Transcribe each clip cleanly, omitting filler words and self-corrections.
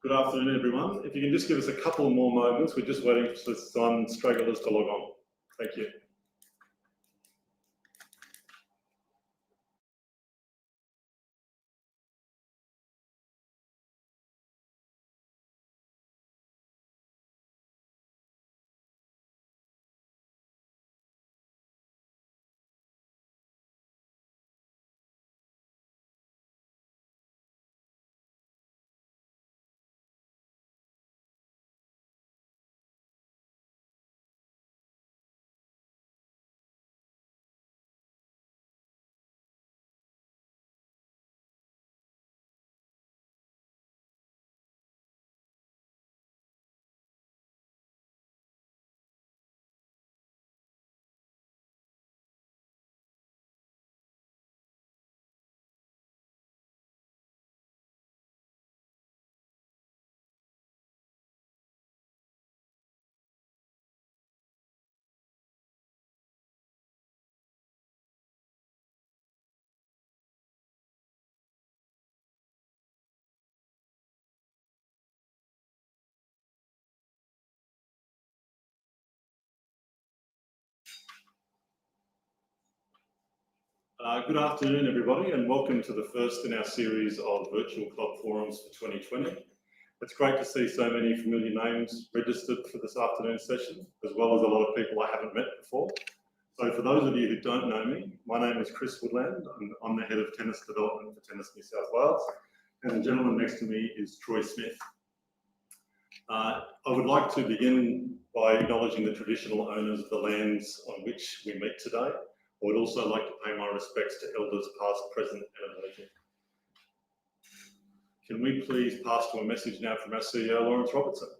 Good afternoon, everyone. If you can just give us a couple more moments, we're just waiting for some stragglers to log on. Thank you. Good afternoon, everybody, and welcome to the first in our series of virtual club forums for 2020. It's great to see so many familiar names registered for this afternoon's session, as well as a lot of people I haven't met before. So for those of you who don't know me, my name is Chris Woodland. I'm the head of tennis development for Tennis New South Wales, and the gentleman next to me is Troy Smith. I would like to begin by acknowledging the traditional owners of the lands on which we meet today. I would also like to pay my respects to elders past, present and emerging. Can we please pass to a message now from our CEO, Lawrence Robertson?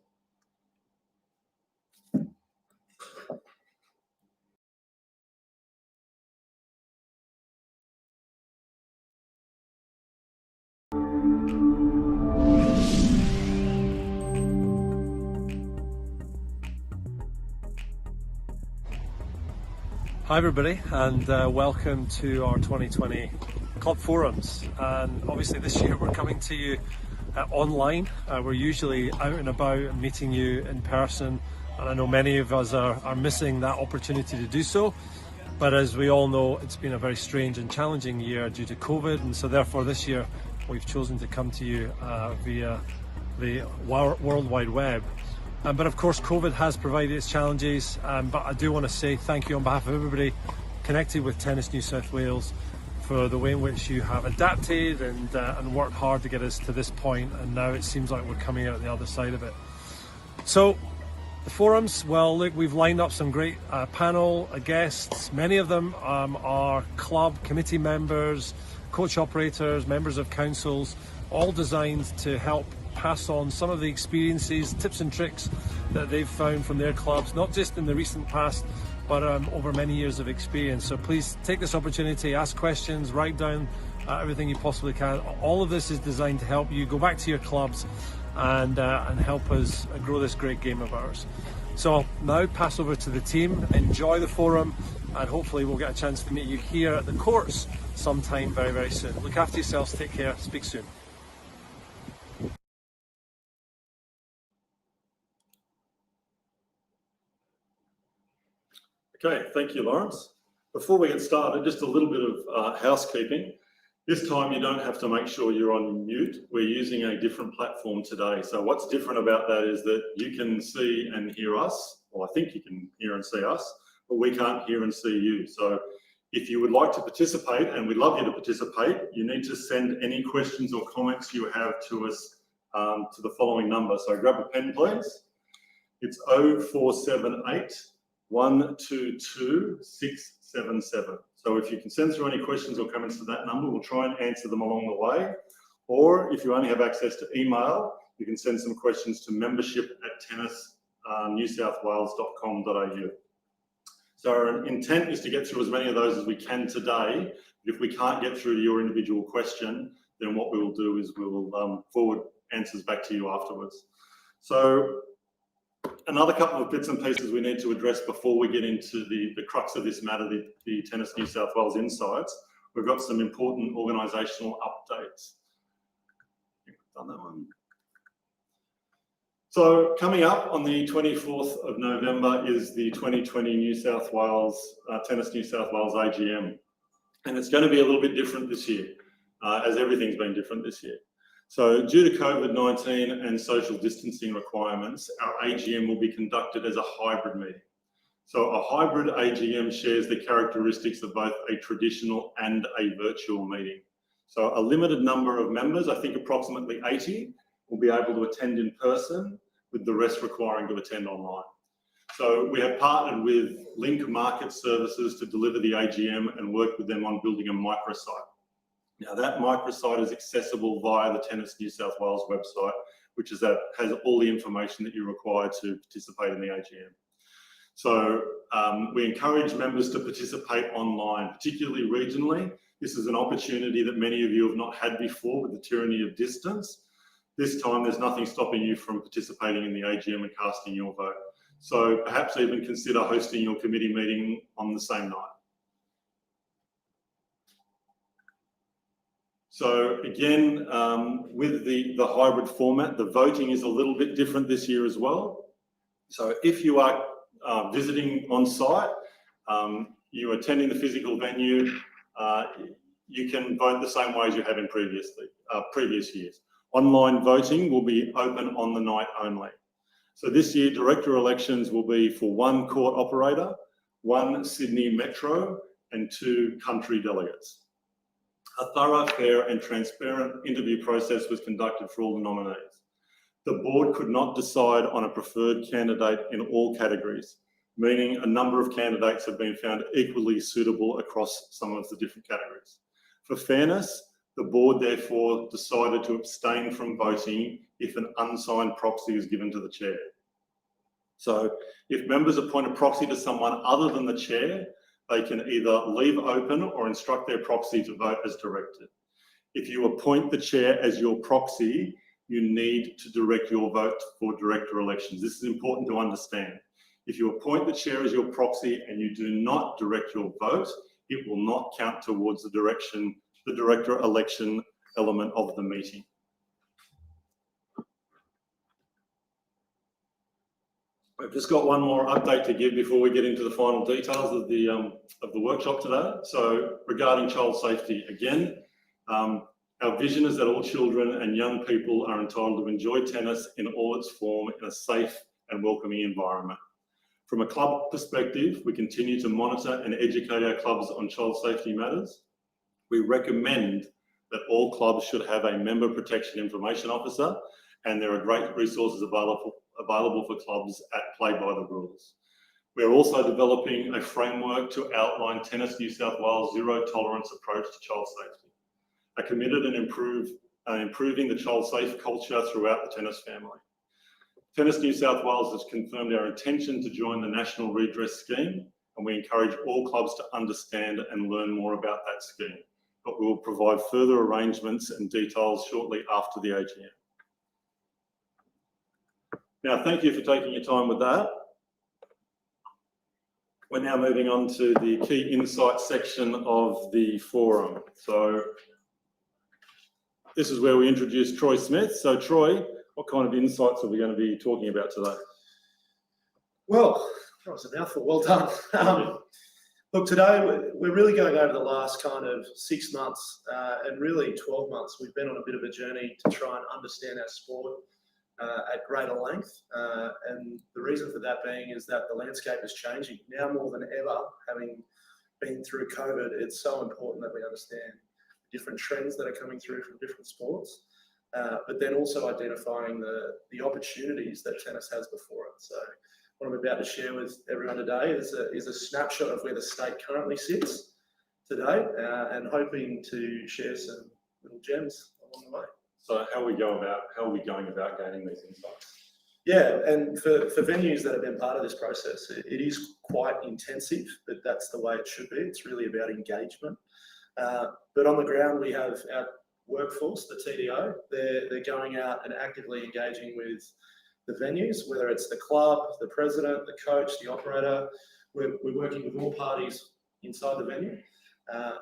Hi everybody, and welcome to our 2020 Club Forums. And obviously this year we're coming to you online. We're usually out and about and meeting you in person, and I know many of us are missing that opportunity to do so. But as we all know, it's been a very strange and challenging year due to COVID, and so therefore this year we've chosen to come to you via the World Wide Web. But of course COVID has provided its challenges, but I do want to say thank you on behalf of everybody connected with Tennis New South Wales for the way in which you have adapted and worked hard to get us to this point, and now it seems like we're coming out the other side of it. So the forums, well look, we've lined up some great panel guests. Many of them are club committee members, coach operators, members of councils, all designed to help pass on some of the experiences, tips and tricks that they've found from their clubs, not just in the recent past, but over many years of experience. So please take this opportunity, ask questions, write down everything you possibly can. All of this is designed to help you go back to your clubs and help us grow this great game of ours. So I'll now pass over to the team. Enjoy the forum, and hopefully we'll get a chance to meet you here at the courts sometime very, very soon. Look after yourselves, take care, speak soon. Okay, thank you, Lawrence. Before we get started, just a little bit of housekeeping. This time you don't have to make sure you're on mute. We're using a different platform today. So what's different about that is that you can see and hear us. Well, I think you can hear and see us, but we can't hear and see you. So if you would like to participate, and we'd love you to participate, you need to send any questions or comments you have to us to the following number. So grab a pen, please. It's 0478 122 677. So if you can send through any questions or comments to that number, we'll try and answer them along the way. Or if you only have access to email, you can send some questions to membership@tennisnewsouthwales.com.au. So our intent is to get through as many of those as we can today. If we can't get through to your individual question, then what we will do is we will forward answers back to you afterwards. So another couple of bits and pieces we need to address before we get into the crux of this matter, the Tennis New South Wales Insights. We've got some important organisational updates. I think we've done that one. So coming up on the 24th of November is the 2020 New South Wales, Tennis New South Wales AGM. And it's going to be a little bit different this year, as everything's been different this year. So due to COVID-19 and social distancing requirements, our AGM will be conducted as a hybrid meeting. So a hybrid AGM shares the characteristics of both a traditional and a virtual meeting. So a limited number of members, I think approximately 80, will be able to attend in person, with the rest requiring to attend online. So we have partnered with Link Market Services to deliver the AGM and work with them on building a microsite. Now that microsite is accessible via the Tennis New South Wales website, which has all the information that you require to participate in the AGM. So we encourage members to participate online, particularly regionally. This is an opportunity that many of you have not had before with the tyranny of distance. This time there's nothing stopping you from participating in the AGM and casting your vote. So perhaps even consider hosting your committee meeting on the same night. So again, with the hybrid format, the voting is a little bit different this year as well. So if you are visiting on site, you're attending the physical venue, you can vote the same way as you have in previous years. Online voting will be open on the night only. So this year, director elections will be for 1 court operator, 1 Sydney Metro, and 2 country delegates. A thorough, fair and transparent interview process was conducted for all the nominees. The board could not decide on a preferred candidate in all categories, meaning a number of candidates have been found equally suitable across some of the different categories. For fairness, the board therefore decided to abstain from voting if an unsigned proxy is given to the chair. So if members appoint a proxy to someone other than the chair, they can either leave open or instruct their proxy to vote as directed. If you appoint the chair as your proxy, you need to direct your vote for director elections. This is important to understand. If you appoint the chair as your proxy and you do not direct your vote, it will not count towards the director election element of the meeting. I've just got one more update to give before we get into the final details of the workshop today. So regarding child safety, again, our vision is that all children and young people are entitled to enjoy tennis in all its form in a safe and welcoming environment. From a club perspective, we continue to monitor and educate our clubs on child safety matters. We recommend that all clubs should have a member protection information officer, and there are great resources available for clubs at Play by the Rules. We're also developing a framework to outline Tennis New South Wales' zero tolerance approach to child safety. Are committed and improving the child safe culture throughout the tennis family. Tennis New South Wales has confirmed our intention to join the National Redress Scheme, and we encourage all clubs to understand and learn more about that scheme. But we will provide further arrangements and details shortly after the AGM. Now, thank you for taking your time with that. We're now moving on to the key insight section of the forum. So this is where we introduce Troy Smith. So Troy, what kind of insights are we going to be talking about today? Well, that was a mouthful. Well done. Look, today we're really going over the last kind of 6 months and really 12 months. We've been on a bit of a journey to try and understand our sport at greater length. And the reason for that being is that the landscape is changing. Now more than ever, having been through COVID, it's so important that we understand different trends that are coming through from different sports, but then also identifying the opportunities that tennis has before it. So what I'm about to share with everyone today is a snapshot of where the state currently sits today, and hoping to share some little gems along the way. So how are we going about gaining these insights? Yeah, and for venues that have been part of this process, it is quite intensive, but that's the way it should be. It's really about engagement. But on the ground, we have our workforce, the TDO. They're going out and actively engaging with the venues, whether it's the club, the president, the coach, the operator. We're working with all parties inside the venue.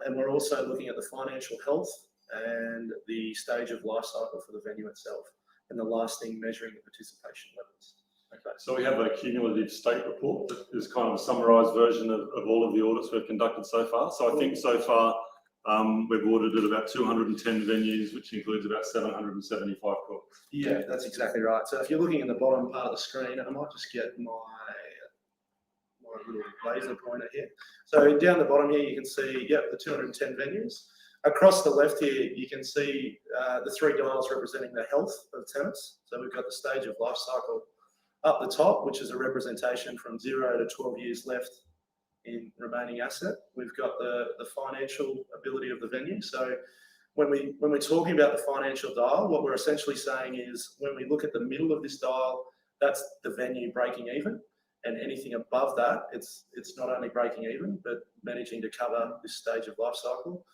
And we're also looking at the financial health and the stage of life cycle for the venue itself. and the last thing, measuring the participation levels. Okay, so we have a cumulative state report that is kind of a summarised version of all of the audits we've conducted so far. So I think so far we've audited about 210 venues, which includes about 775 courts. Yeah, that's exactly right. So if you're looking in the bottom part of the screen, I might just get my little laser pointer here. So down the bottom here, you can see, the 210 venues. Across the left here, you can see the three dials representing the health of tennis. So we've got the stage of life cycle up the top, which is a representation from 0 to 12 years left in remaining asset. We've got the financial ability of the venue. So when we're talking about the financial dial, what we're essentially saying is when we look at the middle of this dial, that's the venue breaking even. And anything above that, it's not only breaking even, but managing to cover this stage of life cycle.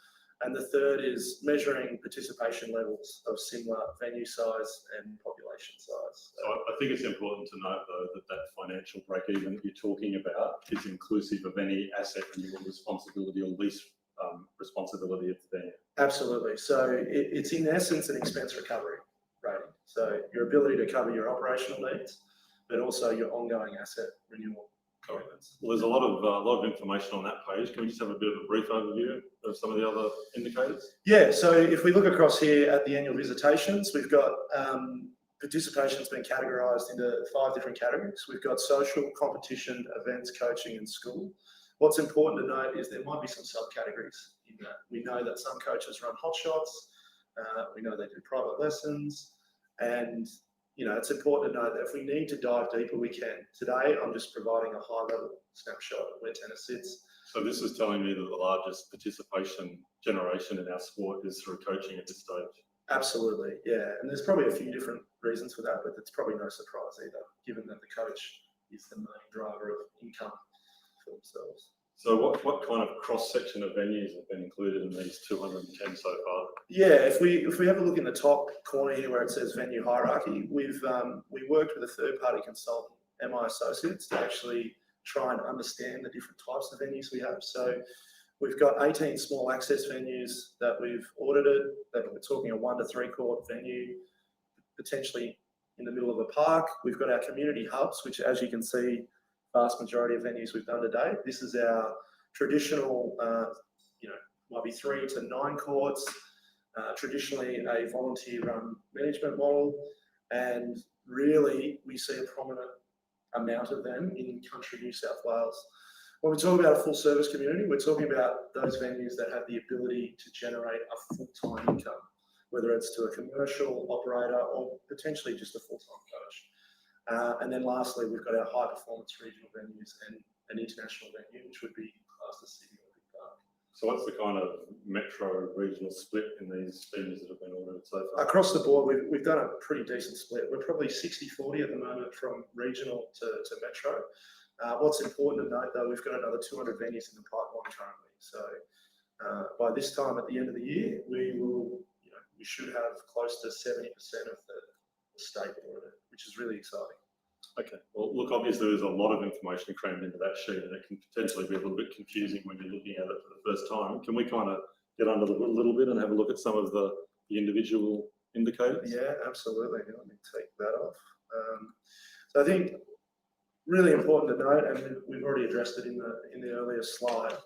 And the third is measuring participation levels of similar venue size and population size. So I think it's important to note, though, that financial break-even that you're talking about is inclusive of any asset renewal responsibility or lease responsibility of the venue. Absolutely. So it's in essence an expense recovery rating. So your ability to cover your operational needs, but also your ongoing asset renewal commitments. Well, there's a lot of information on that page. Can we just have a bit of a brief overview of some of the other indicators? Yeah, so if we look across here at the annual visitations, we've got participation's been categorised into 5 different categories. We've got social, competition, events, coaching and school. What's important to note is there might be some subcategories in that. We know that some coaches run hot shots, we know they do private lessons, and it's important to note that if we need to dive deeper, we can. Today, I'm just providing a high-level snapshot of where tennis sits. So this is telling me that the largest participation generation in our sport is through coaching at this stage. Absolutely, yeah. And there's probably a few different reasons for that, but it's probably no surprise either, given that the coach is the main driver of income for themselves. So what kind of cross-section of venues have been included in these 210 so far? Yeah, if we have a look in the top corner here where it says venue hierarchy, we worked with a third-party consultant, MI Associates, to actually try and understand the different types of venues we have. So we've got 18 small access venues that we've audited, that we're talking a 1 to 3 court venue, potentially in the middle of a park. We've got our community hubs, which, as you can see, vast majority of venues we've done today. This is our traditional, might be 3 to 9 courts, traditionally a volunteer-run management model, and really we see a prominent amount of them in country New South Wales. When we talk about a full service community, we're talking about those venues that have the ability to generate a full-time income, whether it's to a commercial operator or potentially just a full-time coach. And then lastly, we've got our high performance regional venues and an international venue, which would be classed as Sydney Olympic Park. So what's the kind of metro regional split in these venues that have been audited so far? Across the board, we've done a pretty decent split. We're probably 60-40 at the moment from regional to metro. What's important to note, though, we've got another 200 venues in the pipeline currently. So by this time at the end of the year, we should have close to 70% of the state audited, which is really exciting. Okay. Well, look, obviously there's a lot of information crammed into that sheet, and it can potentially be a little bit confusing when you're looking at it for the first time. Can we kind of get under the hood a little bit and have a look at some of the individual indicators? Yeah, absolutely. Let me take that off. So I think really important to note, and we've already addressed it in the earlier slide.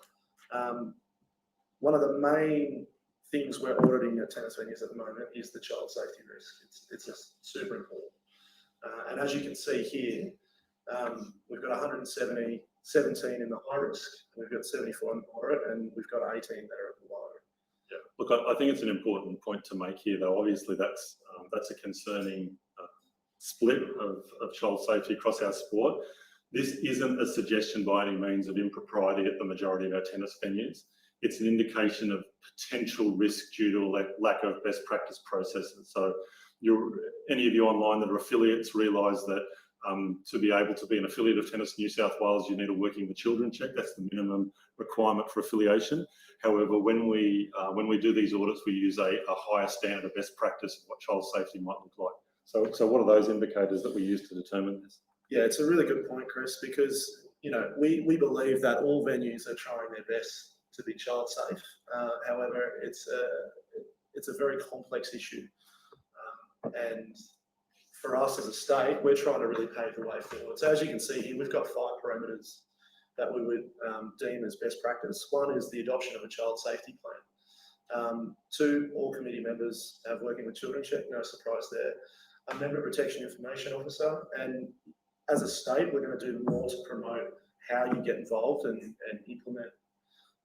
One of the main things we're auditing at tennis venues at the moment is the child safety risk. It's just super important. And as you can see here, we've got 17 in the high risk, we've got 74 in the moderate, and we've got 18 that are at the low. Yeah. Look, I think it's an important point to make here, though. Obviously, that's a concerning split of child safety across our sport. This isn't a suggestion by any means of impropriety at the majority of our tennis venues. It's an indication of potential risk due to lack of best practice processes. So any of you online that are affiliates realise that to be able to be an affiliate of Tennis New South Wales, you need a Working with Children check. That's the minimum requirement for affiliation. However, when we do these audits, we use a higher standard of best practice of what child safety might look like. So what are those indicators that we use to determine this? Yeah, it's a really good point, Chris, because we believe that all venues are trying their best to be child safe. However, it's a very complex issue, and for us as a state, we're trying to really pave the way forward. So as you can see here, we've got 5 parameters that we would deem as best practice. One is the adoption of a child safety plan. 2, all committee members have working with children check, no surprise there. A member protection information officer, and as a state, we're going to do more to promote how you get involved and implement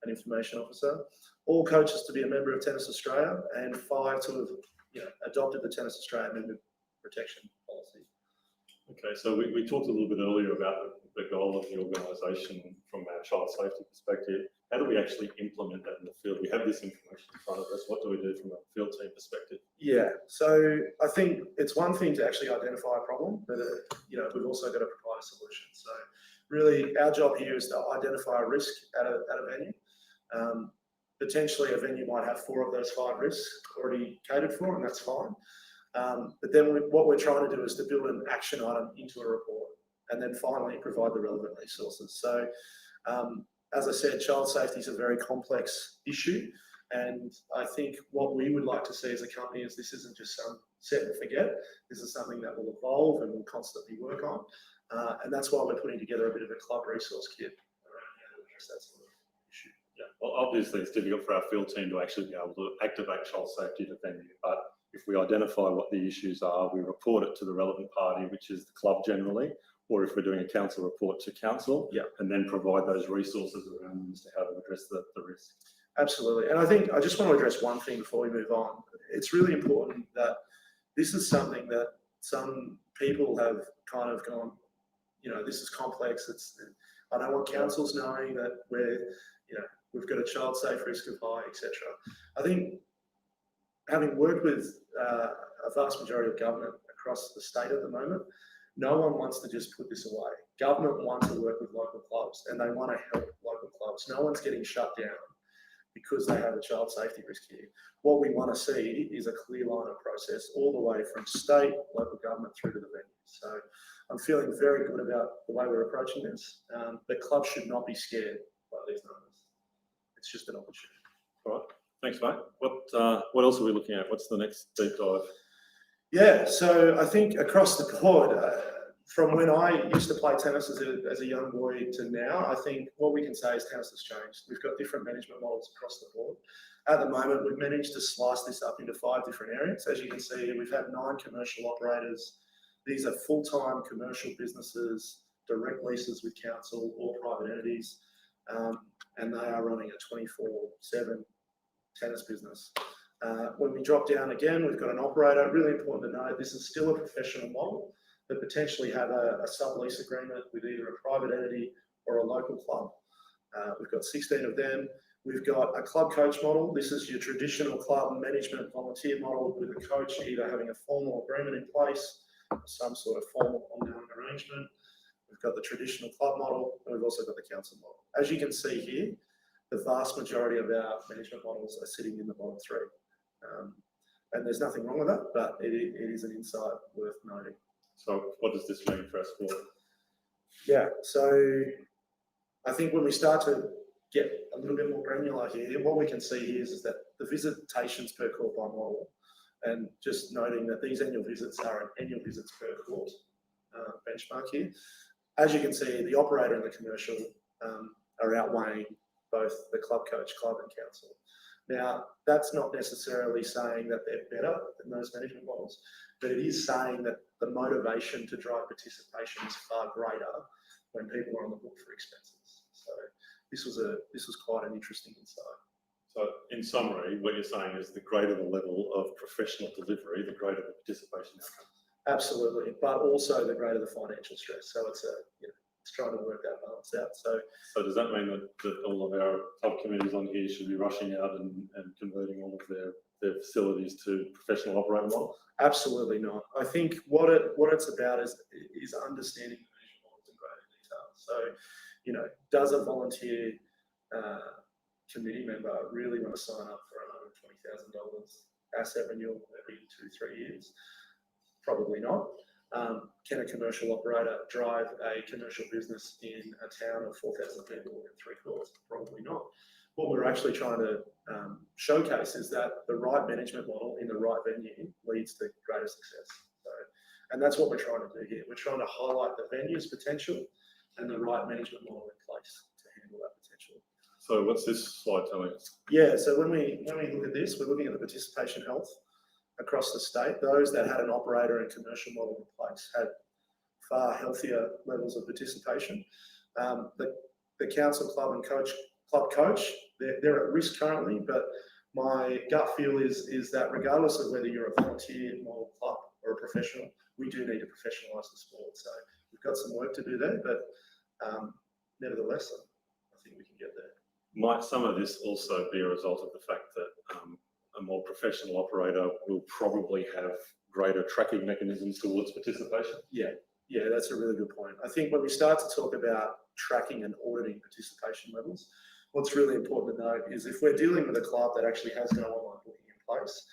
an information officer. All coaches to be a member of Tennis Australia, and 5 to have adopted the Tennis Australia member protection policy. Okay, so we talked a little bit earlier about the goal of the organisation from our child safety perspective. How do we actually implement that in the field? We have this information in front of us. What do we do from a field team perspective? Yeah, so I think it's one thing to actually identify a problem, but we've also got to provide a solution. So really, our job here is to identify a risk at a venue. Potentially, a venue might have 4 of those 5 risks already catered for, and that's fine. But then what we're trying to do is to build an action item into a report, and then finally provide the relevant resources. So, as I said, child safety is a very complex issue, and I think what we would like to see as a company is this isn't just some set and forget. This is something that will evolve and we'll constantly work on, and that's why we're putting together a bit of a club resource kit around how to address that sort of issue. Yeah, well, obviously it's difficult for our field team to actually be able to activate child safety at a venue, but if we identify what the issues are, we report it to the relevant party, which is the club generally, or if we're doing a council report to council, and then provide those resources around them as to how to address the risk. Absolutely. And I think I just want to address one thing before we move on. It's really important that this is something that some people have kind of gone, this is complex. I don't want councils knowing that we've got a child safe risk of high, etc. I think having worked with a vast majority of government across the state at the moment, no one wants to just put this away. Government wants to work with local clubs and they want to help local clubs. No one's getting shut down because they have a child safety risk here. What we want to see is a clear line of process all the way from state, local government through to the venue. So I'm feeling very good about the way we're approaching this. But clubs should not be scared by these numbers. It's just an opportunity. All right. Thanks, mate. What else are we looking at? What's the next deep dive? Yeah, so I think across the board, from when I used to play tennis as a young boy to now, I think what we can say is tennis has changed. We've got different management models across the board. At the moment, we've managed to slice this up into 5 different areas. As you can see, we've had 9 commercial operators. These are full-time commercial businesses, direct leases with council or private entities, and they are running a 24/7 tennis business. When we drop down again, we've got an operator. Really important to note, this is still a professional model, but potentially have a sublease agreement with either a private entity or a local club. We've got 16 of them. We've got a club coach model. This is your traditional club management volunteer model with a coach either having a formal agreement in place or some sort of formal ongoing arrangement. We've got the traditional club model, and we've also got the council model. As you can see here, the vast majority of our management models are sitting in the bottom 3. And there's nothing wrong with that, but it is an insight worth noting. So what does this mean for our sport? Yeah, so I think when we start to get a little bit more granular here, what we can see here is that the visitations per court by model, and just noting that these annual visits are annual visits per court benchmark here. As you can see, the operator and the commercial are outweighing both the club coach, club and council. Now, that's not necessarily saying that they're better than those management models, but it is saying that the motivation to drive participation is far greater when people are on the hook for expenses. So this was quite an interesting insight. So in summary, what you're saying is the greater the level of professional delivery, the greater the participation outcome. Absolutely, but also the greater the financial stress. So it's trying to work that balance out. So does that mean that all of our subcommittees on here should be rushing out and converting all of their facilities to professional operator models? Absolutely not. I think what it's about is understanding the management models in greater detail. So, does a volunteer committee member really want to sign up for $120,000 asset renewal every 2-3 years? Probably not. Can a commercial operator drive a commercial business in a town of 4,000 people in 3 courts? Probably not. What we're actually trying to showcase is that the right management model in the right venue leads to greater success. So And that's what we're trying to do here. We're trying to highlight the venue's potential and the right management model in place to handle that potential. So what's this slide telling us? Yeah, so when we look at this, we're looking at the participation health across the state. Those that had an operator and commercial model in place had far healthier levels of participation. The council club and club coach, they're at risk currently, but my gut feel is that regardless of whether you're a volunteer model club or a professional, we do need to professionalise the sport. So we've got some work to do there, but nevertheless, I think we can get there. Might some of this also be a result of the fact that a more professional operator will probably have greater tracking mechanisms towards participation? Yeah, that's a really good point. I think when we start to talk about tracking and auditing participation levels, what's really important to note is if we're dealing with a club that actually has no online booking in place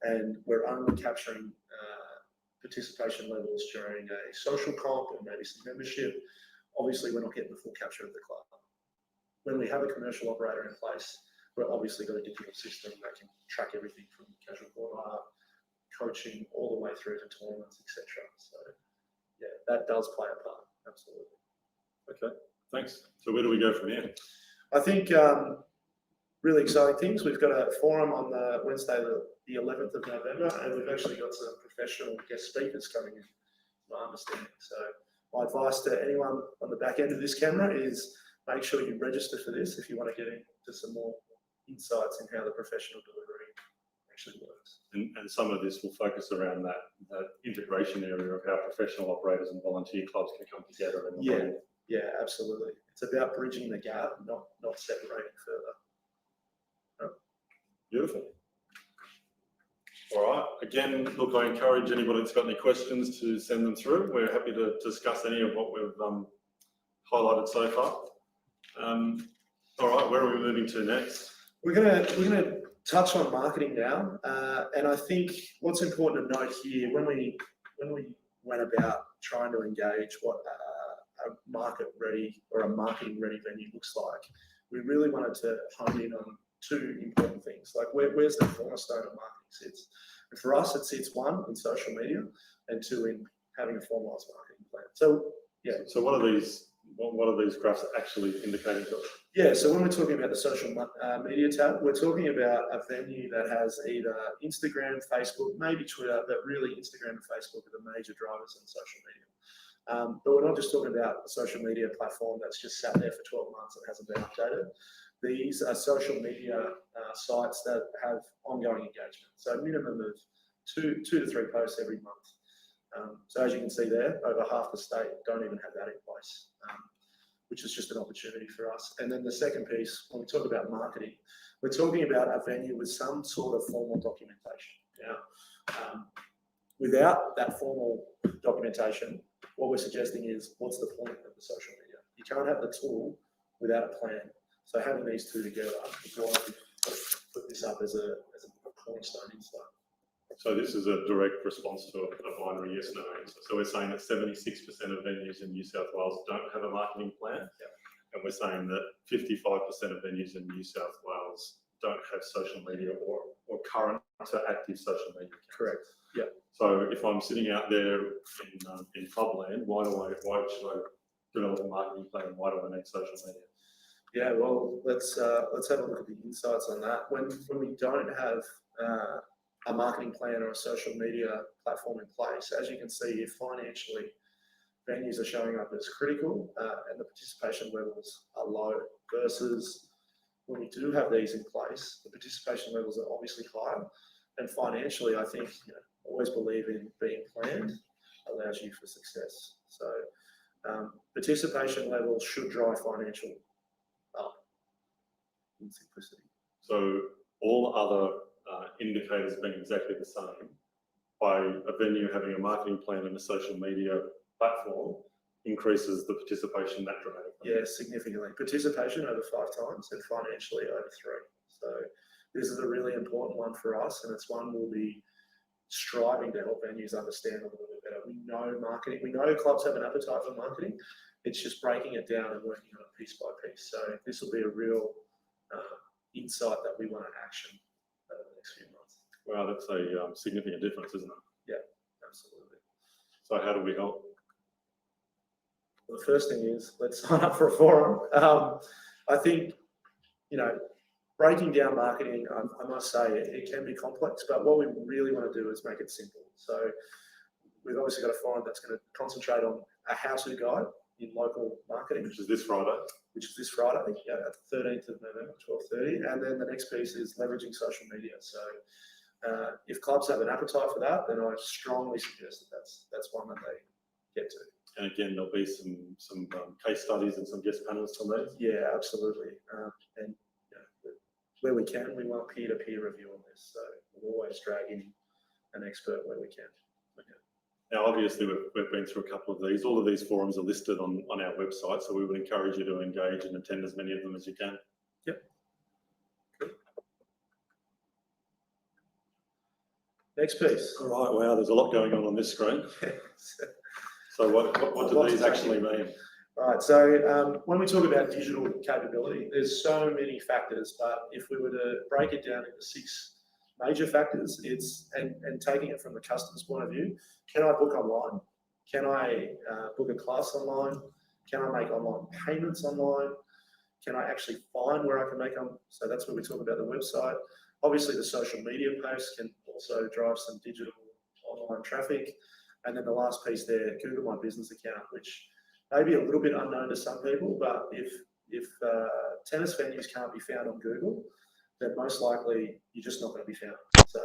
and we're only capturing participation levels during a social comp and maybe some membership, obviously we're not getting the full capture of the club. When we have a commercial operator in place, we're obviously got a digital system that can track everything from casual court coaching all the way through to tournaments, etc. So yeah, that does play a part, absolutely. Okay, thanks. So where do we go from here? I think really exciting things. We've got a forum on the Wednesday, the 11th of November, and we've actually got some professional guest speakers coming in, my understanding. So my advice to anyone on the back end of this camera is make sure you register for this if you want to get into some more insights in how the professional delivery actually works. And some of this will focus around that integration area of how professional operators and volunteer clubs can come together. Yeah, absolutely. It's about bridging the gap, not separating further. Beautiful. All right. Again, look, I encourage anybody that's got any questions to send them through. We're happy to discuss any of what we've highlighted so far. All right, where are we moving to next? We're gonna touch on marketing now, and I think what's important to note here when we went about trying to engage what a market ready or a marketing ready venue looks like, we really wanted to hone in on two important things, like where's the cornerstone of marketing sits. And for us, it sits one in social media, and two in having a formalised marketing plan. So yeah. So what are these graphs actually indicating to us? Yeah, so when we're talking about the social media tab, we're talking about a venue that has either Instagram, Facebook, maybe Twitter, but really Instagram and Facebook are the major drivers in social media. But we're not just talking about a social media platform that's just sat there for 12 months and hasn't been updated. These are social media sites that have ongoing engagement. So minimum of two to three posts every month. So as you can see there, over half the state don't even have that in place, which is just an opportunity for us. And then the second piece, when we talk about marketing, we're talking about a venue with some sort of formal documentation. Now, without that formal documentation, what we're suggesting is, what's the point of the social media? You can't have the tool without a plan. So having these two together is why we put this up as a cornerstone insight. So this is a direct response to a binary yes, no answer. So we're saying that 76% of venues in New South Wales don't have a marketing plan. Yeah. And we're saying that 55% of venues in New South Wales don't have social media or current to active social media accounts. Correct. Yeah. So if I'm sitting out there in clubland, why should I develop a marketing plan? Why do I need social media? Yeah, well, let's have a look at the insights on that. When we don't have a marketing plan or a social media platform in place, as you can see here, financially, venues are showing up as critical and the participation levels are low, versus when we do have these in place, the participation levels are obviously higher. And financially, I think, always believe in being planned allows you for success. So participation levels should drive financial up in simplicity. So all other indicators being exactly the same, by a venue having a marketing plan and a social media platform increases the participation that dramatically. Yeah, significantly. Participation over 5 times and financially over 3. So this is a really important one for us, and it's one we'll be striving to help venues understand a little bit better. We know marketing, we know clubs have an appetite for marketing. It's just breaking it down and working on it piece by piece. So this will be a real insight that we want to action over the next few months. Wow, that's a significant difference, isn't it? Yeah, absolutely. So how do we help? The first thing is let's sign up for a forum. I think, breaking down marketing, I must say it can be complex, but what we really want to do is make it simple. So we've obviously got a forum that's going to concentrate on a how-to guide in local marketing, Which is this Friday. at the 13th of November, 12:30. And then the next piece is leveraging social media. So if clubs have an appetite for that, then I strongly suggest that that's one that they get to. And again, there'll be some case studies and some guest panels from these. Yeah, absolutely. And where we can, we want peer-to-peer review on this. So we'll always drag in an expert where we can. Now, obviously, we've been through a couple of these. All of these forums are listed on our website, so we would encourage you to engage and attend as many of them as you can. Yep. Good. Next piece. All right, wow, there's a lot going on this screen. So what do these actually mean? All right, so when we talk about digital capability, there's so many factors, but if we were to break it down into 6 major factors, and taking it from the customer's point of view, can I book online? Can I book a class online? Can I make online payments online? Can I actually find where I can make them? So that's where we talk about the website. Obviously, the social media posts can also drive some digital online traffic. And then the last piece there, Google My Business account, which may be a little bit unknown to some people, but if tennis venues can't be found on Google, then most likely you're just not going to be found. So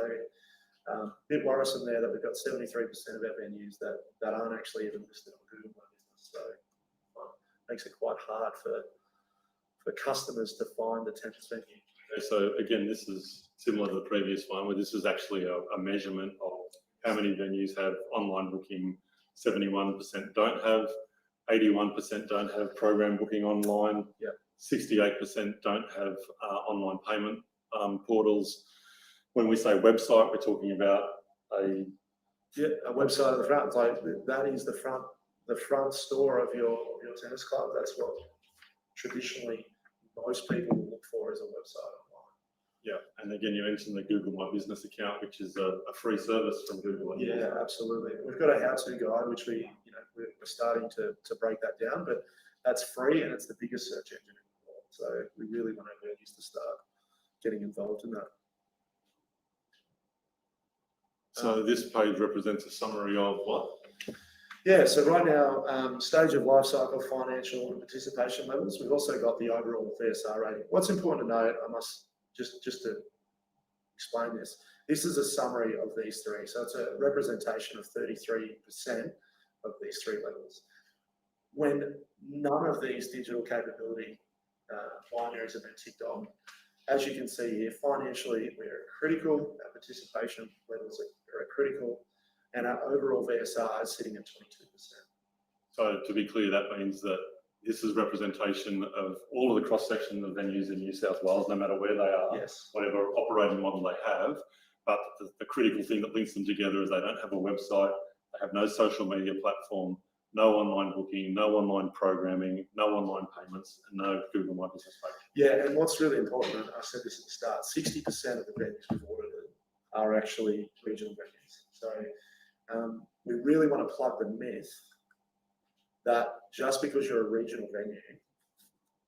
a bit worrisome there that we've got 73% of our venues that aren't actually even listed on Google My Business. So makes it quite hard for customers to find the tennis venue. So again, this is similar to the previous one, where this is actually a measurement of how many venues have online booking. 71% don't have, 81% don't have program booking online. Yep. 68% don't have online payment portals. When we say website, we're talking about a website at the front. It's like that is the front store of your tennis club. That's what traditionally most people look for as a website online. Yeah, and again, you mentioned the Google My Business account, which is a free service from Google. Yeah, absolutely. We've got a how-to guide, which we're starting to break that down, but that's free and it's the biggest search engine in the world. So we really want our venues to start getting involved in that. So this page represents a summary of what? Yeah, so right now, stage of life cycle, financial and participation levels. We've also got the overall VSR rating. What's important to note, I must just to explain this, this is a summary of these 3. So it's a representation of 33% of these 3 levels. When none of these digital capability binaries have been ticked on, as you can see here, financially, we're critical, our participation levels are critical, and our overall VSR is sitting at 22%. So to be clear, that means that this is representation of all of the cross-section of venues in New South Wales, no matter where they are, yes, whatever operating model they have. But the critical thing that links them together is they don't have a website, they have no social media platform, no online booking, no online programming, no online payments, and no Google My Business page. Yeah, and what's really important, and I said this at the start, 60% of the venues we've audited are actually regional venues. So we really want to plug the myth that just because you're a regional venue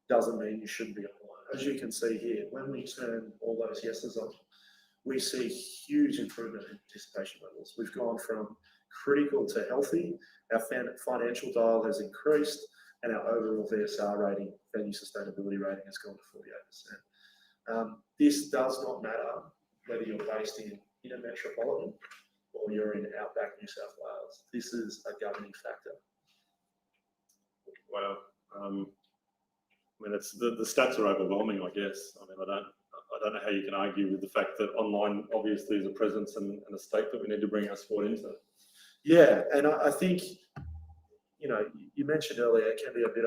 doesn't mean you shouldn't be online. As you can see here, when we turn all those yeses on, we see huge improvement in participation levels. We've gone from critical to healthy, our financial dial has increased, and our overall VSR rating, venue sustainability rating, has gone to 48%. This does not matter whether you're based in inner metropolitan or you're in outback New South Wales. This is a governing factor. Wow. I mean, it's the stats are overwhelming, I guess. I mean, I don't know how you can argue with the fact that online obviously is a presence and a state that we need to bring our sport into. Yeah, and I think, you mentioned earlier, it can be a bit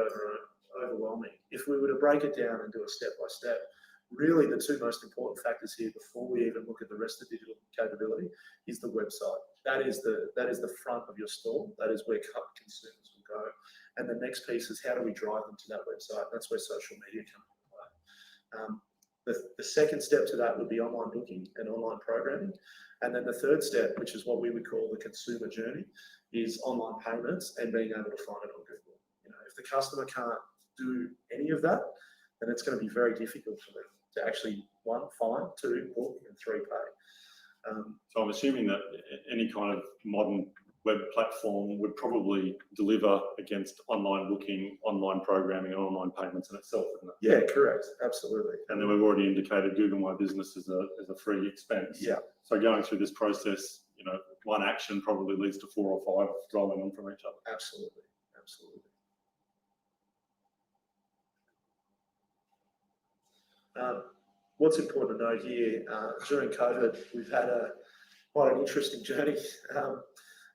overwhelming. If we were to break it down and do a step-by-step, really the 2 most important factors here before we even look at the rest of digital capability is the website. That is the front of your store. That is where consumers will go. And the next piece is how do we drive them to that website? That's where social media comes into play. The second step to that would be online booking and online programming. And then the third step, which is what we would call the consumer journey, is online payments and being able to find it on Google. If the customer can't do any of that, then it's going to be very difficult for them to actually, 1, find, 2, book, and 3, pay. So I'm assuming that any kind of modern web platform would probably deliver against online booking, online programming, and online payments in itself, isn't it? Yeah, correct. Absolutely. And then we've already indicated Google My Business is a free expense. Yeah. So going through this process, one action probably leads to 4 or 5 rolling on from each other. Absolutely. Absolutely. What's important to note here, during COVID, we've had quite an interesting journey.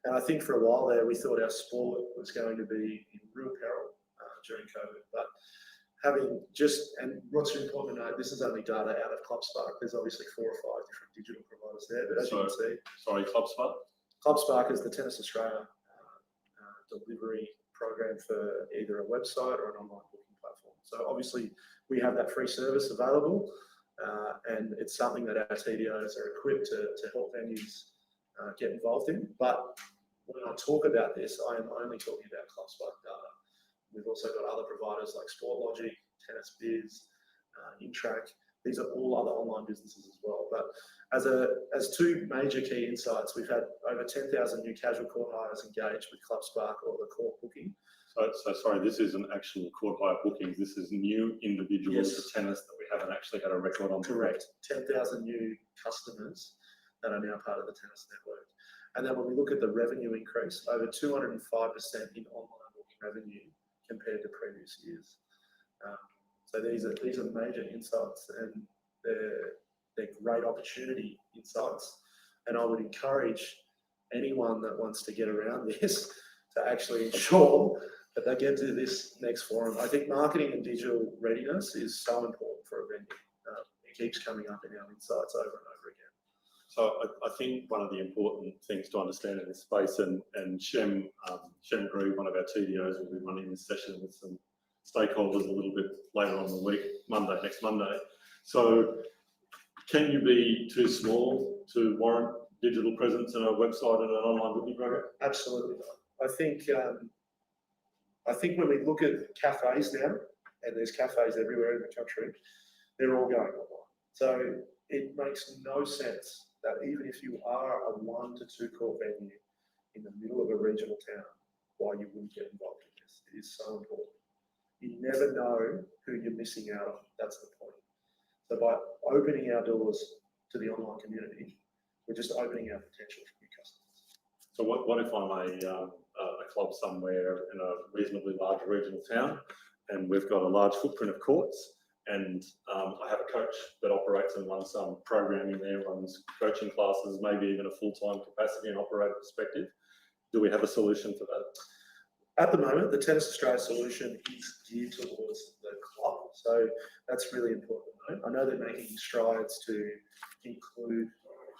And I think for a while there, we thought our sport was going to be in real peril during COVID. But and what's important to note, this is only data out of ClubSpark. There's obviously 4 or 5 different digital providers there, but as you can see. Sorry, ClubSpark? ClubSpark is the Tennis Australia delivery program for either a website or an online booking platform. So obviously we have that free service available, and it's something that our TDOs are equipped to help venues get involved in. But when I talk about this, I am only talking about ClubSpark data. We've also got other providers like SportLogic, Tennis Biz, InTrack. These are all other online businesses as well. But as 2 major key insights, we've had over 10,000 new casual court hires engaged with ClubSpark or the court booking. So sorry, this isn't actual court hire bookings. This is new individuals to tennis that we haven't actually had a record on. Correct. 10,000 new customers that are now part of the tennis network. And then when we look at the revenue increase, over 205% in online booking revenue compared to previous years. So these are major insights, and they're great opportunity insights. And I would encourage anyone that wants to get around this to actually ensure that they get to this next forum. I think marketing and digital readiness is so important for a venue. It keeps coming up in our insights over and over again. So I think one of the important things to understand in this space, and Shem Greve, one of our TDOs, will be running this session with some stakeholders a little bit later on the week, next Monday. So can you be too small to warrant digital presence and a website and an online booking program? Absolutely not. I think when we look at cafes now, and there's cafes everywhere in the country, they're all going online. So it makes no sense that even if you are a 1 to 2 court venue in the middle of a regional town, why you wouldn't get involved in this. It is so important. You never know who you're missing out on. That's the point. So by opening our doors to the online community, we're just opening our potential for new customers. So what if I'm a club somewhere in a reasonably large regional town, and we've got a large footprint of courts, and I have a coach that operates and runs some programming there, runs coaching classes, maybe even a full-time capacity and operator perspective. Do we have a solution for that? At the moment, the Tennis Australia solution is geared towards the club. So that's really important to note. I know they're making strides to include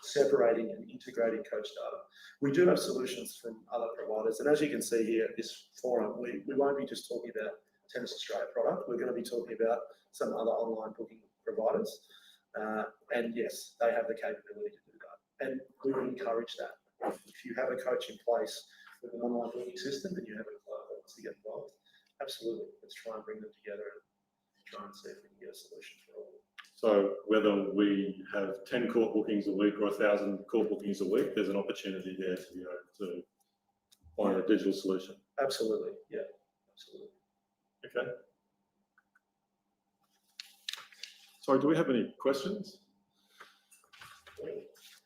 separating and integrating coach data. We do have solutions from other providers. And as you can see here at this forum, we won't be just talking about Tennis Australia product. We're going to be talking about some other online booking providers. And yes, they have the capability to do that. And we would encourage that. If you have a coach in place with an online booking system and you have a club that wants to get involved, absolutely. Let's try and bring them together and try and see if we can get a solution for all. So whether we have 10 court bookings a week or 1,000 court bookings a week, there's an opportunity there to be able to find a digital solution. Absolutely, yeah, absolutely. Okay. Sorry, do we have any questions?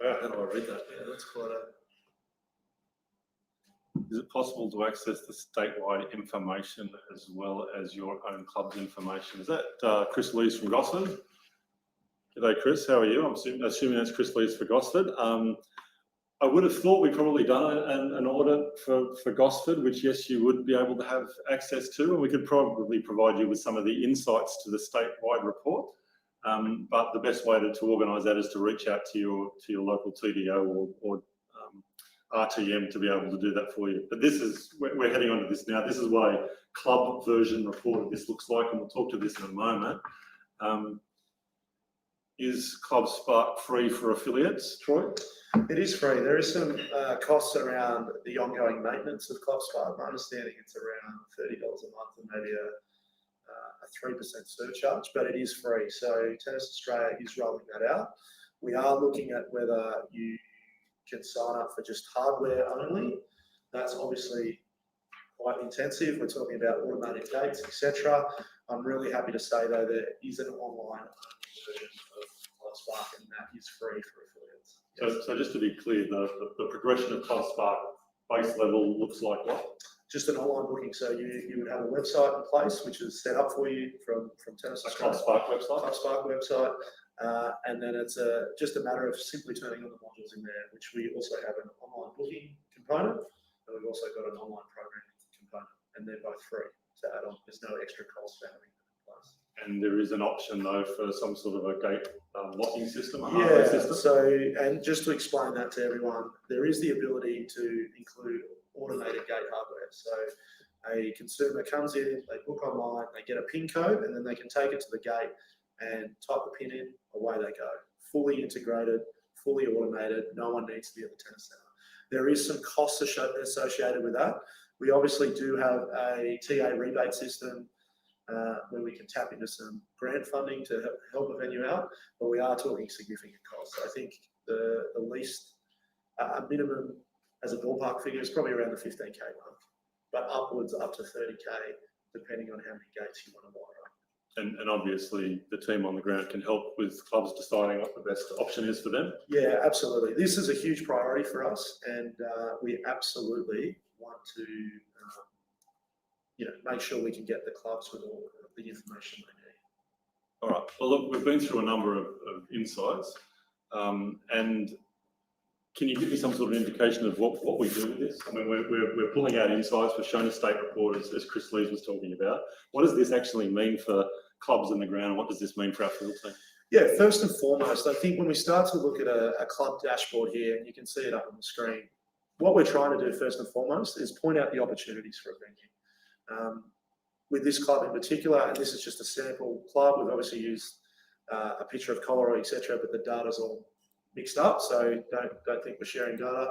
How do I read that? Yeah, that's quite a... Is it possible to access the statewide information as well as your own club's information? Is that Chris Lees from Gosford? G'day, Chris. How are you? I'm assuming that's Chris Lees for Gosford. I would have thought we'd probably done an audit for Gosford, which, yes, you would be able to have access to, and we could probably provide you with some of the insights to the statewide report. But the best way to organise that is to reach out to your local TDO or RTM to be able to do that for you. But we're heading on to this now. This is what a club version report of this looks like, and we'll talk to this in a moment. is Club Spark free for affiliates, Troy? It is free. There is some costs around the ongoing maintenance of Club Spark. My understanding it's around $30 a month and maybe a 3% surcharge, but it is free. So Tennis Australia is rolling that out. We are looking at whether you can sign up for just hardware only. That's obviously quite intensive. We're talking about automatic gates, etc. I'm really happy to say though there is an online version of Club Spark, and that is free for affiliates. Yes. So just to be clear, the progression of Club Spark base level looks like what? Just an online booking. So you would have a website in place which is set up for you from Tennis Club Australia. Spark website? Club Spark website. And then it's just a matter of simply turning on the modules in there, which we also have an online booking component, and we've also got an online programming component, and they're both free to add on. There's no extra cost for having them in place. And there is an option though for some sort of a gate locking system, a hardware system? So, and just to explain that to everyone, there is the ability to include automated gate hardware. So a consumer comes in, they book online, they get a PIN code, and then they can take it to the gate and type the PIN in, away they go. Fully integrated, fully automated, no one needs to be at the tennis centre. There is some costs associated with that. We obviously do have a TA rebate system where we can tap into some grant funding to help a venue out, but we are talking significant costs. I think the least, a minimum as a ballpark figure is probably around the 15K mark, but upwards up to 30K, depending on how many gates you want to wire up. And obviously the team on the ground can help with clubs deciding what the best option is for them. Yeah, absolutely. This is a huge priority for us, and we absolutely want to make sure we can get the clubs with all the information they need. All right. Well, look, we've been through a number of insights, and can you give me some sort of indication of what we do with this? I mean, we're pulling out insights. We've shown a state report, as Chris Lees was talking about. What does this actually mean for clubs in the ground? What does this mean for our field team? Yeah, first and foremost, I think when we start to look at a club dashboard here, and you can see it up on the screen, what we're trying to do first and foremost is point out the opportunities for a venue. With this club in particular, and this is just a sample club, we've obviously used a picture of Colorado, etc., but the data's all mixed up, so don't think we're sharing data.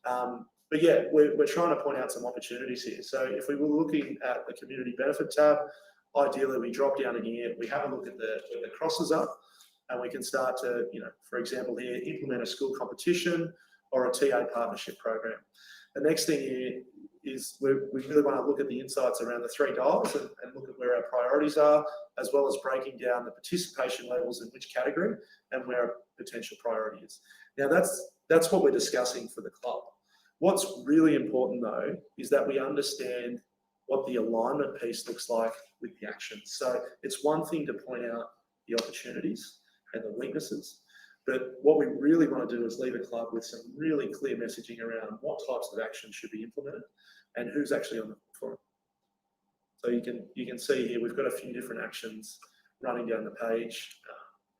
But yeah, we're trying to point out some opportunities here. So if we were looking at the community benefit tab, ideally we drop down in here, we have a look at where the crosses are, and we can start to, for example here, implement a school competition or a TA partnership program. The next thing here is we really want to look at the insights around the 3 dials and look at where our priorities are, as well as breaking down the participation levels in which category and where our potential priority is. Now that's what we're discussing for the club. What's really important though is that we understand what the alignment piece looks like with the actions. So it's one thing to point out the opportunities and the weaknesses, but what we really want to do is leave a club with some really clear messaging around what types of actions should be implemented and who's actually on the hook for it. So you can see here we've got a few different actions running down the page,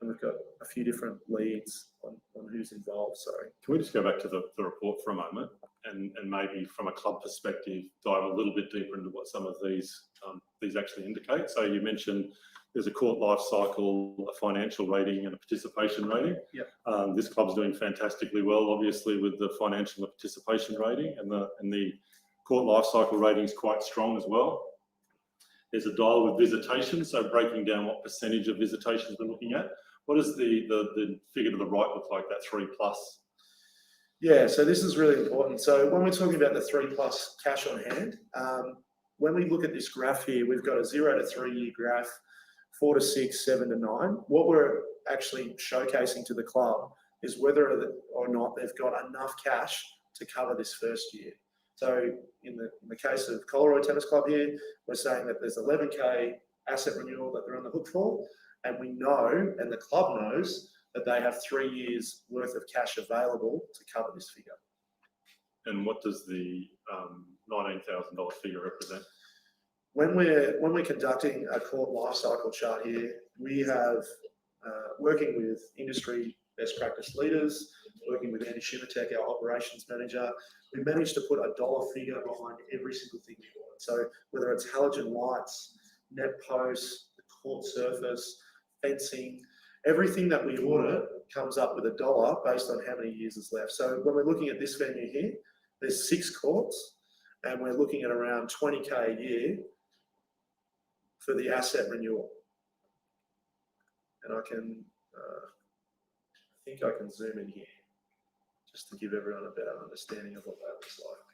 and we've got a few different leads on who's involved. Sorry. Can we just go back to the report for a moment and maybe from a club perspective dive a little bit deeper into what some of these actually indicate? So you mentioned there's a court life cycle, a financial rating, and a participation rating. Yep. This club's doing fantastically well, obviously, with the financial and participation rating, and the court life cycle rating is quite strong as well. There's a dial with visitation, so breaking down what percentage of visitations we're looking at. What does the figure to the right look like, that 3+? Yeah, so this is really important. So when we're talking about the 3+ cash on hand, when we look at this graph here, we've got a 0 to 3 year graph, 4 to 6, 7 to 9. What we're actually showcasing to the club is whether or not they've got enough cash to cover this first year. So in the case of Colorado Tennis Club here, we're saying that there's 11K asset renewal that they're on the hook for, and we know, and the club knows, that they have 3 years worth of cash available to cover this figure. And what does the $19,000 figure represent? When we're conducting a court life cycle chart here, we have working with industry best practice leaders, working with Andy Shimatek, our operations manager, we managed to put a dollar figure behind every single thing we want. So whether it's halogen lights, net posts, the court surface, fencing, Everything that we audit comes up with $1 based on how many years is left. So when we're looking at this venue here, there's 6 courts, and we're looking at around 20K a year for the asset renewal. And I can, I think I can zoom in here just to give everyone a better understanding of what that looks like.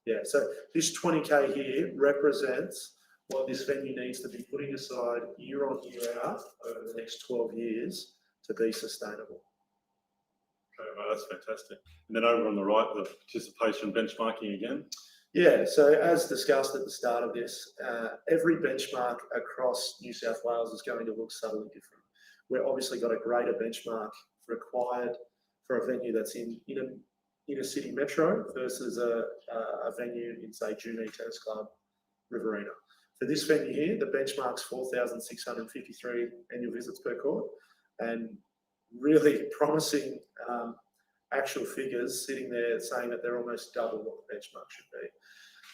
Yeah, so this 20K here represents what this venue needs to be putting aside year on year out over the next 12 years to be sustainable. Okay, well, that's fantastic. And then over on the right, the participation benchmarking again. Yeah, so as discussed at the start of this, every benchmark across New South Wales is going to look subtly different. We've obviously got a greater benchmark required for a venue that's in a city metro versus a venue in, say, Junee Tennis Club, Riverina. For this venue here, the benchmark's 4,653 annual visits per court, and really promising actual figures sitting there saying that they're almost double what the benchmark should be.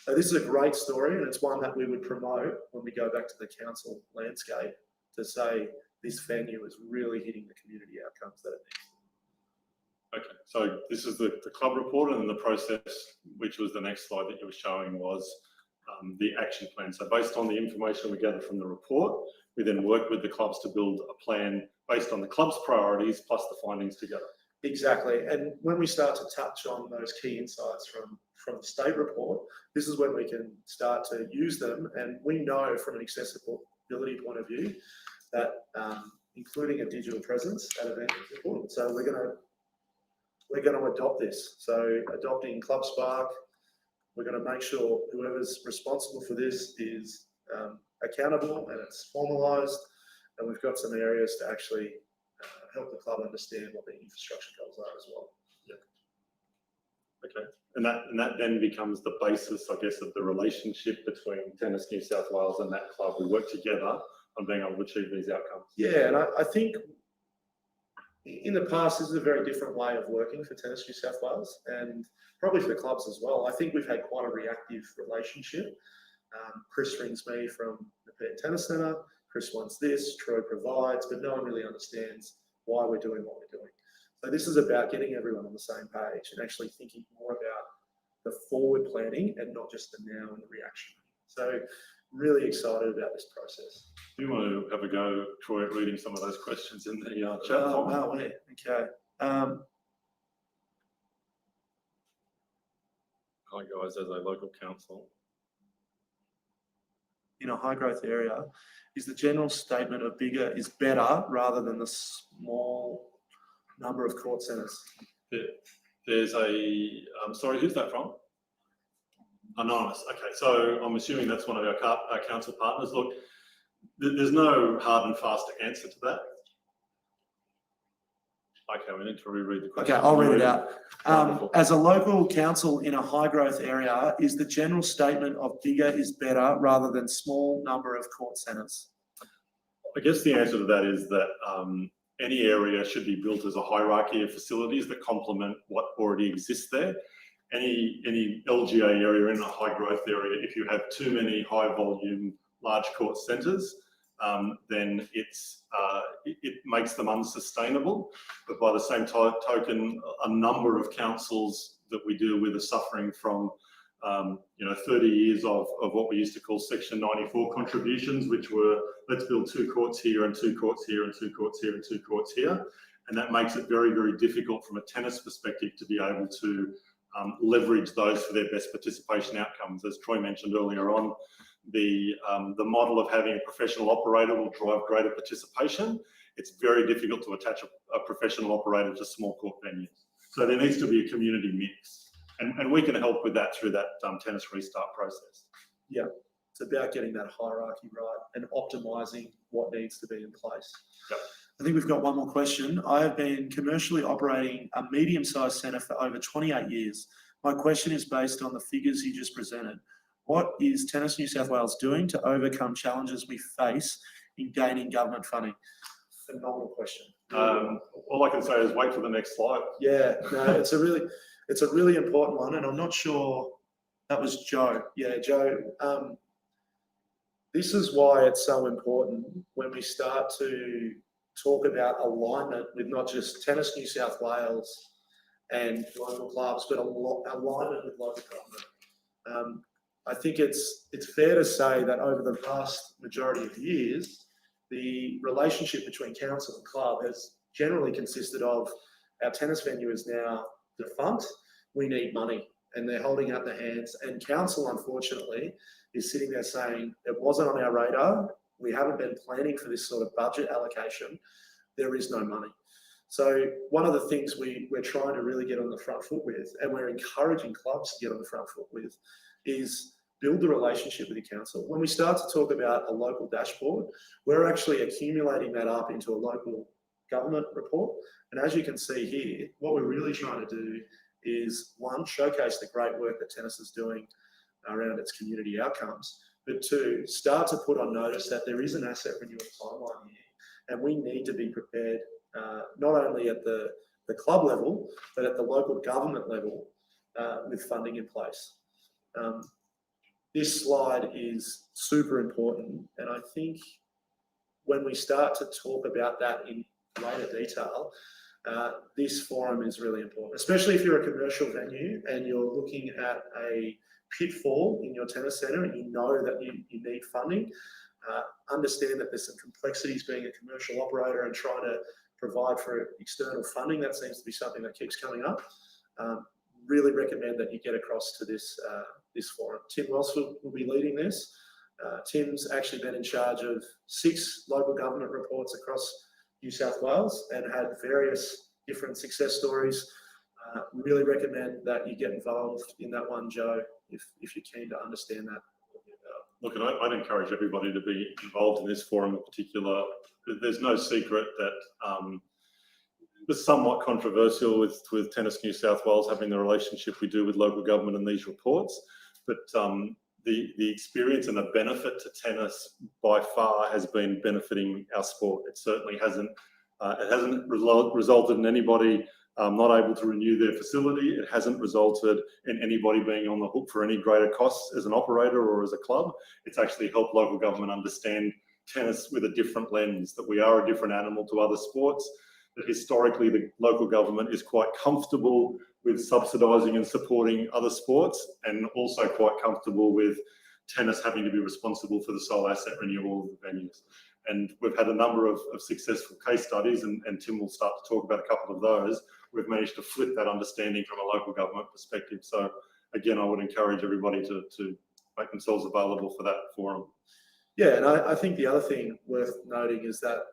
So this is a great story, and it's one that we would promote when we go back to the council landscape to say this venue is really hitting the community outcomes that it needs. Okay, so this is the club report, and then the process, which was the next slide that you were showing, was the action plan. So based on the information we gathered from the report, we then work with the clubs to build a plan based on the club's priorities plus the findings together. Exactly, and when we start to touch on those key insights from the state report, this is when we can start to use them. And we know from an accessibility point of view that including a digital presence at events is important. So we're going to adopt this. So adopting Club Spark, we're going to make sure whoever's responsible for this is accountable and it's formalised, and we've got some areas to actually help the club understand what the infrastructure goals are as well. Yeah. Okay, and that then becomes the basis, I guess, of the relationship between Tennis New South Wales and that club. We work together on being able to achieve these outcomes. Yeah, and I think in the past, this is a very different way of working for Tennis New South Wales, and probably for clubs as well. I think we've had quite a reactive relationship. Chris rings me from the Perth Tennis Centre. Chris wants this, Troy provides, but no one really understands why we're doing what we're doing. So this is about getting everyone on the same page and actually thinking more about the forward planning and not just the now and the reaction. So really excited about this process. Do you want to have a go, Troy, at reading some of those questions in the chat? Oh, wow, yeah. Okay. Hi guys, as a local council. In a high growth area, is the general statement of bigger is better rather than the small number of court centres? There's a, sorry, who's that from? Anonymous. Okay, so I'm assuming that's one of our council partners. Look, there's no hard and fast answer to that. Okay, we need to reread the question. Okay, I'll read it out. As a local council in a high growth area, is the general statement of bigger is better rather than small number of court centres? I guess the answer to that is that any area should be built as a hierarchy of facilities that complement what already exists there. Any LGA area in a high growth area, if you have too many high volume, large court centres, then it makes them unsustainable. But by the same token, a number of councils that we deal with are suffering from 30 years of what we used to call Section 94 contributions, which were, let's build 2 courts here and 2 courts here and 2 courts here and 2 courts here. And that makes it very, very difficult from a tennis perspective to be able to leverage those for their best participation outcomes. As Troy mentioned earlier on, the model of having a professional operator will drive greater participation. It's very difficult to attach a professional operator to small court venues. So there needs to be a community mix. And we can help with that through that tennis restart process. Yeah, it's about getting that hierarchy right and optimising what needs to be in place. Yep. I think we've got one more question. I have been commercially operating a medium-sized centre for over 28 years. My question is based on the figures you just presented. What is Tennis New South Wales doing to overcome challenges we face in gaining government funding? Phenomenal question. All I can say is wait for the next slide. Yeah, no, it's a really important one, and I'm not sure that was Joe. Yeah, Joe. this is why it's so important when we start to talk about alignment with not just Tennis New South Wales and local clubs, but alignment with local government. I think it's fair to say that over the vast majority of years, the relationship between council and club has generally consisted of our tennis venue is now defunct, we need money, and they're holding out their hands. And council, unfortunately, is sitting there saying it wasn't on our radar, we haven't been planning for this sort of budget allocation, there is no money. So one of the things we're trying to really get on the front foot with, and we're encouraging clubs to get on the front foot with, is build the relationship with the council. When we start to talk about a local dashboard, we're actually accumulating that up into a local government report. And as you can see here, what we're really trying to do is, one, showcase the great work that tennis is doing around its community outcomes, but two, start to put on notice that there is an asset renewal timeline here, and we need to be prepared not only at the club level, but at the local government level with funding in place. This slide is super important, and I think when we start to talk about that in greater detail, this forum is really important, especially if you're a commercial venue and you're looking at a pitfall in your tennis centre and you know that you need funding. Understand that there's some complexities being a commercial operator and trying to provide for external funding. That seems to be something that keeps coming up. Really recommend that you get across to this forum. Tim Welsford will be leading this. Tim's actually been in charge of 6 local government reports across New South Wales and had various different success stories. Really recommend that you get involved in that one, Joe, if you're keen to understand that. Look, and I'd encourage everybody to be involved in this forum in particular. There's no secret that it's somewhat controversial with Tennis New South Wales having the relationship we do with local government and these reports, but the experience and the benefit to tennis by far has been benefiting our sport. It certainly hasn't resulted in anybody not able to renew their facility. It hasn't resulted in anybody being on the hook for any greater costs as an operator or as a club. It's actually helped local government understand tennis with a different lens, that we are a different animal to other sports, that historically the local government is quite comfortable with subsidising and supporting other sports, and also quite comfortable with tennis having to be responsible for the sole asset renewal of the venues. And we've had a number of successful case studies, and Tim will start to talk about a couple of those. We've managed to flip that understanding from a local government perspective. So again, I would encourage everybody to make themselves available for that forum. Yeah, and I think the other thing worth noting is that,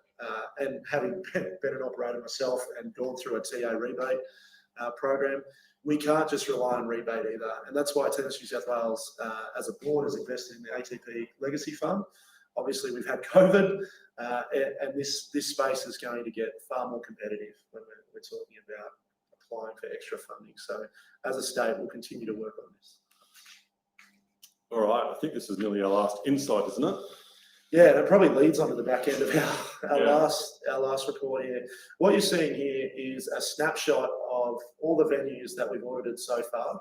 and having been an operator myself and gone through a TA rebate program, we can't just rely on rebate either. And that's why Tennis New South Wales, as a board, has invested in the ATP Legacy Fund. Obviously, we've had COVID, and this space is going to get far more competitive when we're talking about applying for extra funding. So as a state, we'll continue to work on this. All right, I think this is nearly our last insight, isn't it? Yeah, and it probably leads on to the back end of our last report here. What you're seeing here is a snapshot of all the venues that we've audited so far,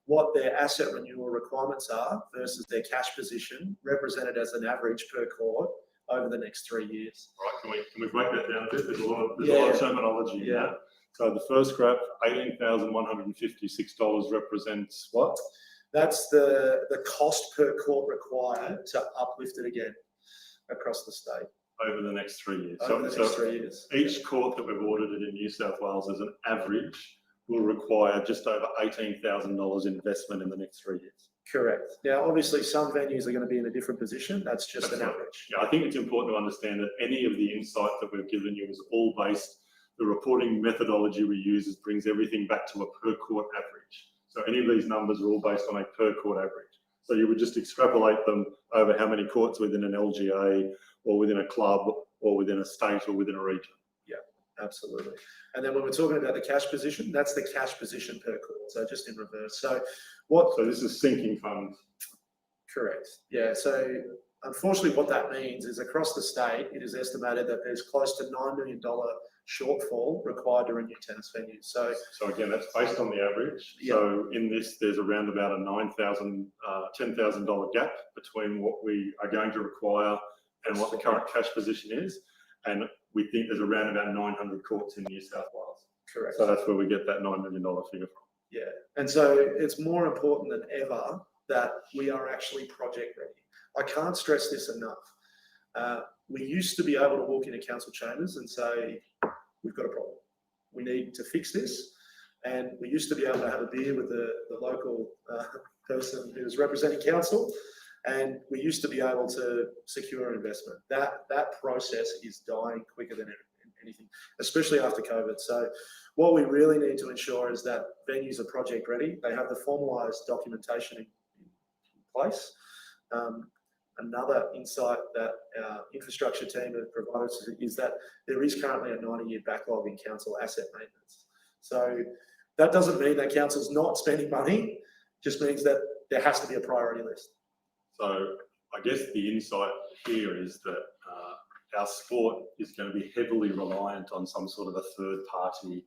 what their asset renewal requirements are versus their cash position, represented as an average per court over the next 3 years. All right, can we break that down a bit? There's a lot of terminology in that. So the first graph, $18,156 represents what? That's the cost per court required to uplift it again across the state. Over the next 3 years. Over the next 3 years. Each court that we've audited in New South Wales as an average will require just over $18,000 investment in the next 3 years. Correct. Now, obviously, some venues are going to be in a different position. That's just an average. Yeah, I think it's important to understand that any of the insight that we've given you is all based, the reporting methodology we use brings everything back to a per court average. So any of these numbers are all based on a per court average. So you would just extrapolate them over how many courts within an LGA or within a club or within a state or within a region. Yeah, absolutely. And then when we're talking about the cash position, that's the cash position per court. So just in reverse. So this is sinking funds. Correct. Yeah. So unfortunately, what that means is across the state, it is estimated that there's close to $9 million shortfall required to renew tennis venues. So again, that's based on the average. Yeah. So in this, there's around about a $9,000, $10,000 gap between what we are going to require and what the current cash position is. And we think there's around about 900 courts in New South Wales. correct. So that's where we get that $9 million figure from. Yeah, and so it's more important than ever that we are actually project ready. I can't stress this enough. We used to be able to walk into council chambers and say, we've got a problem. We need to fix this. And we used to be able to have a beer with the local person who's representing council. And we used to be able to secure an investment. That process is dying quicker than anything, especially after COVID. So what we really need to ensure is that venues are project ready. They have the formalised documentation in place. Another insight that our infrastructure team have provided us is that there is currently a 90-year backlog in council asset maintenance. So that doesn't mean that council's not spending money, just means that there has to be a priority list. So I guess the insight here is that our sport is going to be heavily reliant on some sort of a third-party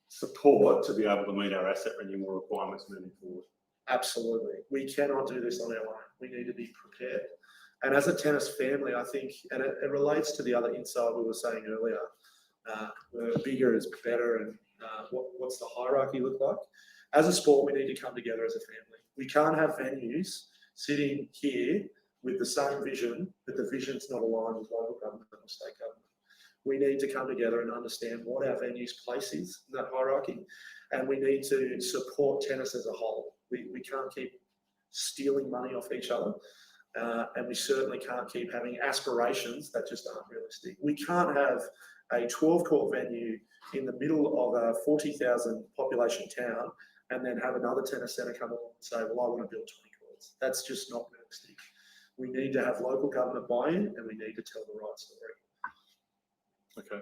support to be able to meet our asset renewal requirements moving forward. Absolutely. We cannot do this on our own. We need to be prepared. And as a tennis family, I think, and it relates to the other insight we were saying earlier, bigger is better, and what's the hierarchy look like? As a sport, we need to come together as a family. We can't have venues sitting here with the same vision, but the vision's not aligned with local government or state government. We need to come together and understand what our venue's place is in that hierarchy, and we need to support tennis as a whole. We can't keep stealing money off each other, and we certainly can't keep having aspirations that just aren't realistic. We can't have a 12-court venue in the middle of a 40,000 population town and then have another tennis centre come along and say, well, I want to build 20 courts. That's just not realistic. We need to have local government buy-in, and we need to tell the right story. Okay.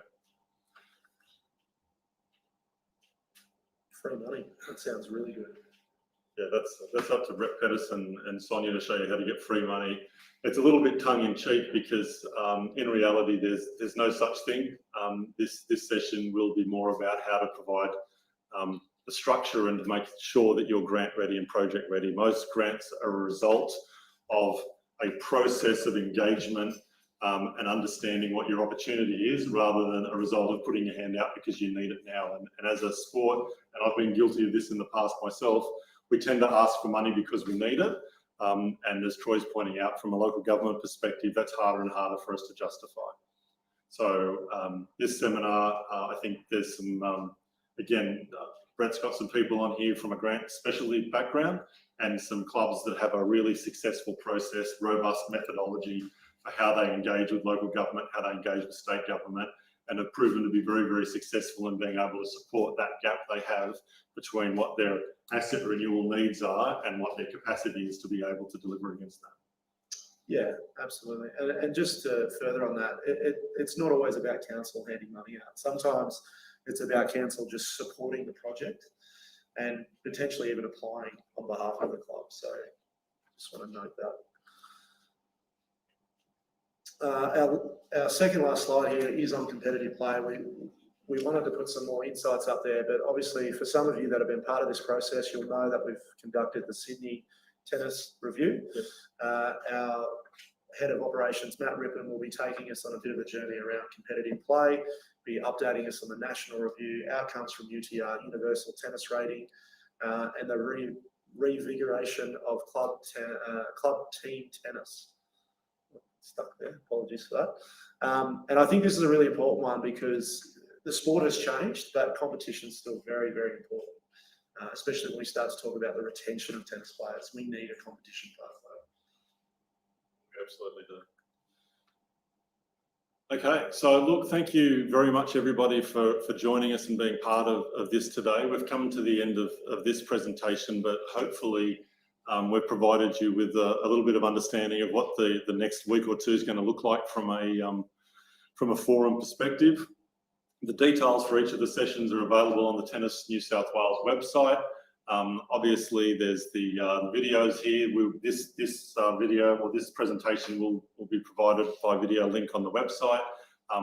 Free money. That sounds really good. Yeah, that's up to Rep Pedersen and Sonia to show you how to get free money. It's a little bit tongue-in-cheek because in reality, there's no such thing. This session will be more about how to provide the structure and to make sure that you're grant ready and project ready. Most grants are a result of a process of engagement and understanding what your opportunity is, rather than a result of putting your hand out because you need it now. And as a sport, and I've been guilty of this in the past myself, we tend to ask for money because we need it. And as Troy's pointing out, from a local government perspective, that's harder and harder for us to justify. So this seminar, I think there's some, again, Brett's got some people on here from a grant specialty background and some clubs that have a really successful process, robust methodology for how they engage with local government, how they engage with state government, and have proven to be very, very successful in being able to support that gap they have between what their asset renewal needs are and what their capacity is to be able to deliver against that. Yeah, absolutely. And just to further on that, it's not always about council handing money out. Sometimes it's about council just supporting the project and potentially even applying on behalf of the club. So just want to note that. Our second last slide here is on competitive play. We wanted to put some more insights up there, but obviously for some of you that have been part of this process, you'll know that we've conducted the Sydney Tennis Review. Yes. Our head of operations, Matt Rippon, will be taking us on a bit of a journey around competitive play, be updating us on the national review, outcomes from UTR, Universal Tennis Rating, and the revigoration of club team tennis. Stuck there, apologies for that. And I think this is a really important one because the sport has changed, but competition is still very, very important, especially when we start to talk about the retention of tennis players. We need a competition pathway. We absolutely do. Okay, so look, thank you very much everybody for joining us and being part of this today. We've come to the end of this presentation, but hopefully we've provided you with a little bit of understanding of what the next week or two is going to look like from a forum perspective. The details for each of the sessions are available on the Tennis New South Wales website. Obviously, there's the videos here. This video or this presentation will be provided by video link on the website.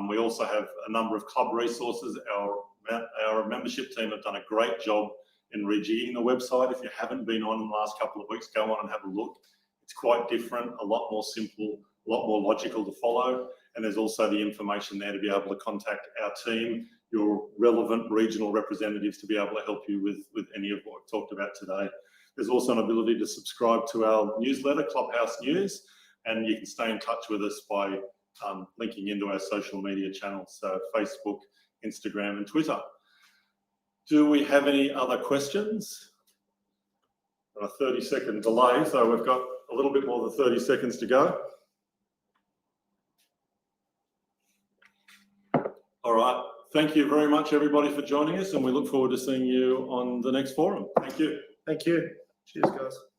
We also have a number of club resources. Our membership team have done a great job in rejigging the website. If you haven't been on in the last couple of weeks, go on and have a look. It's quite different, a lot more simple, a lot more logical to follow. And there's also the information there to be able to contact our team, your relevant regional representatives, to be able to help you with any of what we've talked about today. There's also an ability to subscribe to our newsletter, Clubhouse News, and you can stay in touch with us by linking into our social media channels, so Facebook, Instagram and Twitter. Do we have any other questions? A 30-second delay, so we've got a little bit more than 30 seconds to go. All right, thank you very much everybody for joining us, and we look forward to seeing you on the next forum. Thank you. Thank you. Cheers, guys.